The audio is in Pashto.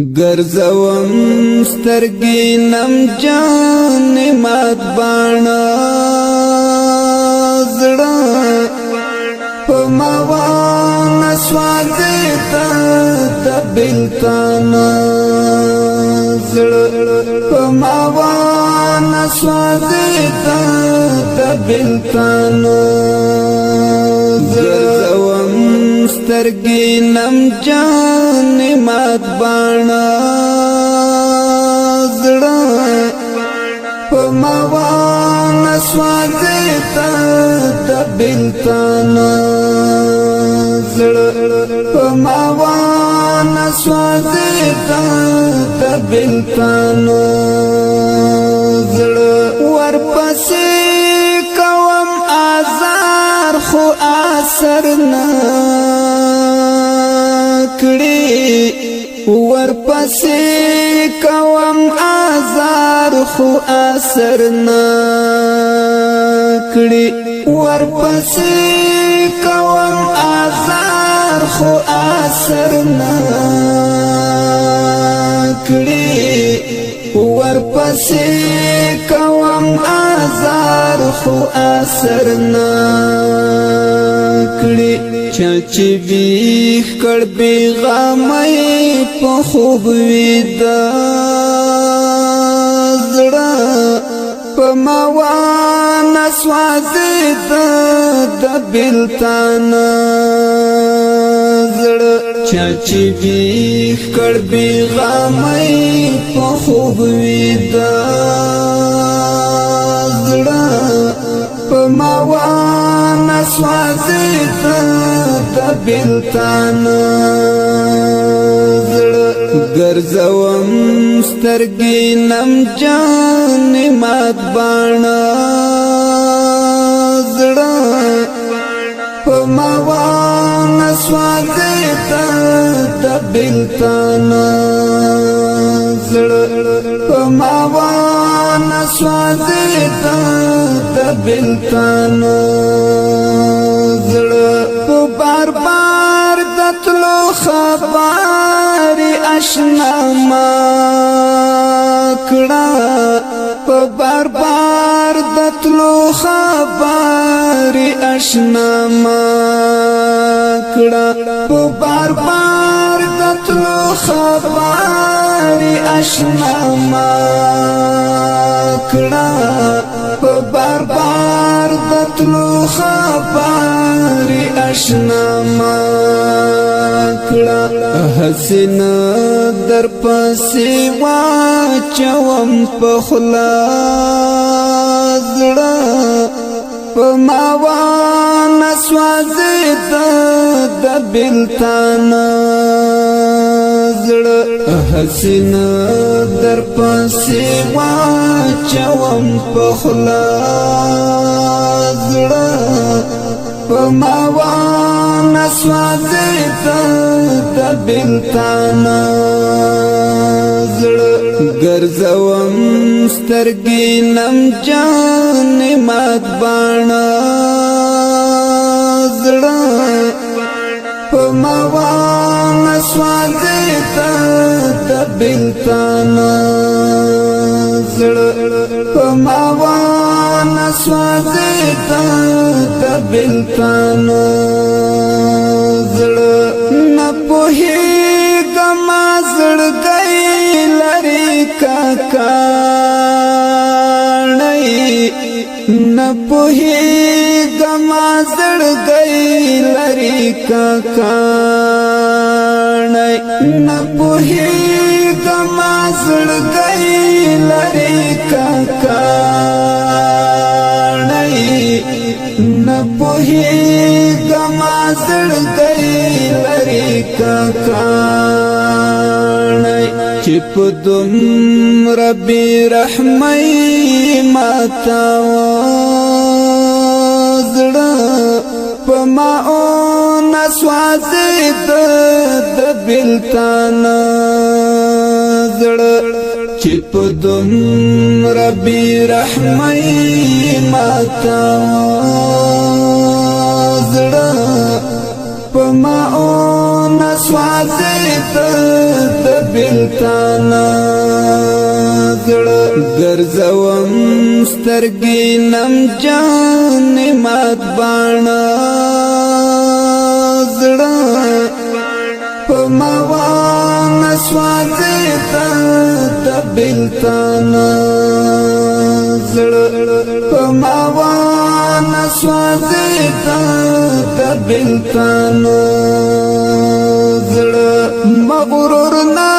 ګرځوم سترګې نم جان مات باڼه زړه په ماوان سوځي د بلتان زړه په ماوان سوځي د بلتان ګرځوم سترګې نم جان مات باڼه زړه په ماوان سوځي د بلتان زړه په ماوان سوځي د بلتان زړه ورپسې کوم آزار خو اثر نه کړي ورپسې کوم آزار خو اثر نه کړي ورپسې کوم آزار خو اثر نه کړي ورپسې کوم آزار خو اثر نه کړي چې بیخ کړ بیغامې په خوب ویدا زړه په ماوان سوځي د بلتان زړه چې بیخ کړ بیغامې په خوب ویدا زړه په ماوان سوځي د بلتان زړه ګرځوم سترګې نم جان مات باڼه زړه په ماوان سوځي د بلتان زړه په ماوان سوځي د بلتان زړه په بار بار دتلو خبر آشنا ما کړه په بار بار دتلو خبر آشنا ما کړه په بار بار دتلو خبر آشنا ما کړه په بار بار دتلو خبر آشنا ما کړه حسین در پسې واچوم په خلا زړه په ماوان سوځي د بلتان زړه حسین در پسې واچوم په خلا زړه په ماوان سوځي د بلتان زړه ګرځوم سترګې نم جان مات باڼه زړه په ماوان سوځي د بلتان زړه په ماوان سوځي د بلتان زړه نه پوهېږم زړګی لري کاکاڼۍ نه پوهېږم زړګی لري کاکاڼۍ نه پوهېږم زړګی لري کاکاڼۍ نه پوهېږم زړګی لري کاکاڼۍ چې په دومره بې رحمۍ ماته زړه په ماوان سوځي د بلتان زړه چې په دومره بې رحمۍ ماته زړه په ماوان سوازید د بلتانا زړه ګرځوم سترګې نم جان مات باڼه زړه په موان سوازید د بلتانا زړه په موان سوازید د بلتانا زړه مغرور نه